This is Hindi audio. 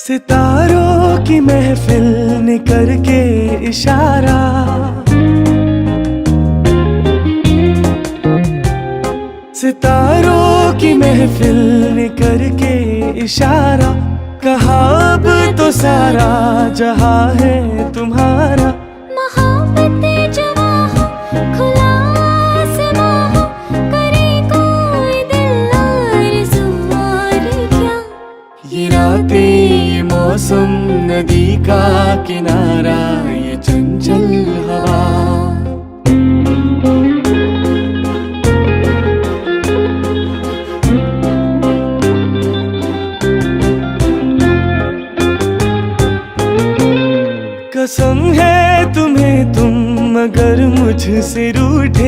सितारों की महफिल ने करके इशारा, सितारों की महफिल ने करके इशारा, कहा अब तो सारा जहां है तुम्हारा। मोहब्बतें जवां हो, खुला आसमां हो, करे कोई दिल आरज़ू और क्या। ये रातें, ये मौसम, नदी का किनारा, ये चंचल हवा, कसम है तुम्हें तुम अगर मुझसे रूठे